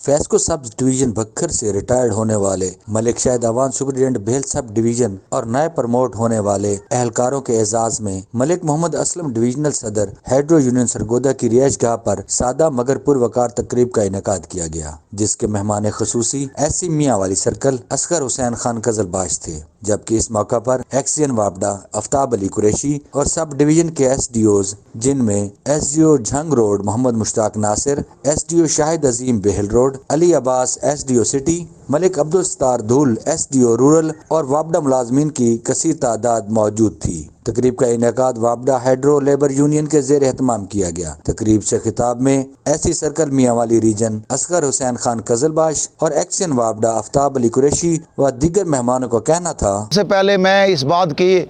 فیسکو سب division بکھر سے retired ہونے والے ملک شاہد آوان سپرنٹینڈنٹ بھیل سب ڈویژن اور نئے پروموٹ ہونے والے اہلکاروں کے اعزاز میں ملک محمد اسلم ڈویژنل صدر ہیڈرو یونین سرگودا کی رہائش گاہ پر سادہ مگر پروقار تقریب کا انعقاد کیا گیا، جس کے مہمان خصوصی ایس سی میاں والی سرکل اصغر حسین خان قزلباش تھے، جبکہ اس موقع پر ایکسین وابڈا آفتاب علی قریشی اور سب ڈویژن کے ایس ڈی اوز، جن میں S D O Jhang road Muhammad Mushtaq Nasir, S D O Shahid Azeem Bahal road Ali Abbas, S D O city Malik Abdul Sattar Dhol, S D او رورل اور وابڈا ملازمین کی کثیر تعداد موجود تھی۔ تقریب کا انعقاد وابڈا ہیڈرو لیبر یونین کے زیر اہتمام کیا گیا۔ تقریب سے خطاب میں ایسی سرکل میاں والی ریجن اصغر حسین خان قزلباش اور ایکسین وابڈا آفتاب علی قریشی و دیگر مہمانوں کو کہنا تھا، سب سے پہلے میں اس بات کی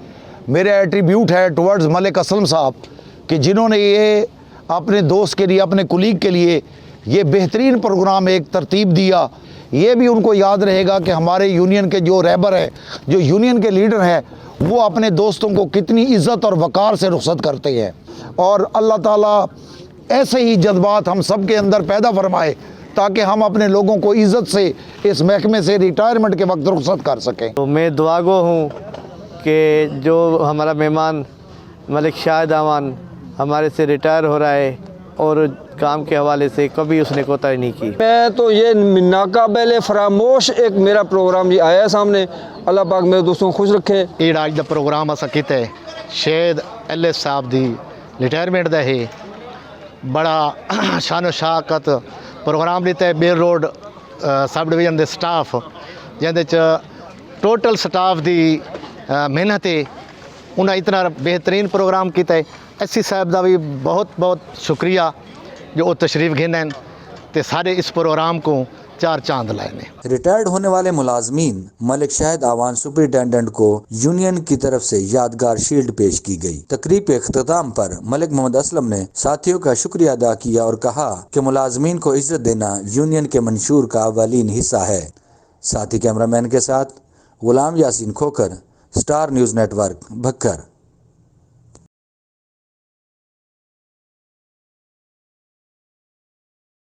میرے ایٹریبیوٹ ہے ٹورڈز ملک اسلم صاحب کہ جنہوں نے یہ اپنے دوست کے لیے، اپنے کولیگ کے لیے یہ بہترین پروگرام ایک ترتیب دیا۔ یہ بھی ان کو یاد رہے گا کہ ہمارے یونین کے جو رہبر ہیں، جو یونین کے لیڈر ہیں، وہ اپنے دوستوں کو کتنی عزت اور وقار سے رخصت کرتے ہیں، اور اللہ تعالیٰ ایسے ہی جذبات ہم سب کے اندر پیدا فرمائے تاکہ ہم اپنے لوگوں کو عزت سے اس محکمے سے ریٹائرمنٹ کے وقت رخصت کر سکیں۔ تو میں دعا گو ہوں کہ جو ہمارا مہمان ملک شاہد آوان ہمارے سے ریٹائر ہو رہا ہے اور کام کے حوالے سے کبھی اس نے کوتاہی نہیں کی۔ میں تو یہ ناقابل فراموش ایک میرا پروگرام یہ آیا ہے سامنے، اللہ پاک میرے دوستوں کو خوش رکھے۔ یہ آج دا پروگرام اسا کیتا ہے شہید ایل ایس صاحب دی ریٹائرمنٹ دا ہے، بڑا شان و شوکت پروگرام لیتا ہے بیل روڈ سب ڈویژن دے سٹاف، جہدے ٹوٹل سٹاف دی محنت ہے، انہاں اتنا بہترین پروگرام کیتا ہے۔ ایس سی صاحب دا بھی بہت بہت شکریہ جو وہ تشریف گھنے تے سارے اس پروگرام کو چار چاند لائے نے۔ ریٹائرڈ ہونے والے ملازمین ملک شاہد آوان سپرنٹینڈنٹ کو یونین کی طرف سے یادگار شیلڈ پیش کی گئی۔ تقریب کے اختتام پر ملک محمد اسلم نے ساتھیوں کا شکریہ ادا کیا اور کہا کہ ملازمین کو عزت دینا یونین کے منشور کا اولین حصہ ہے۔ ساتھی کیمرہ مین کے ساتھ Ghulam Yasin Khokhar, star news network, Bhakkar.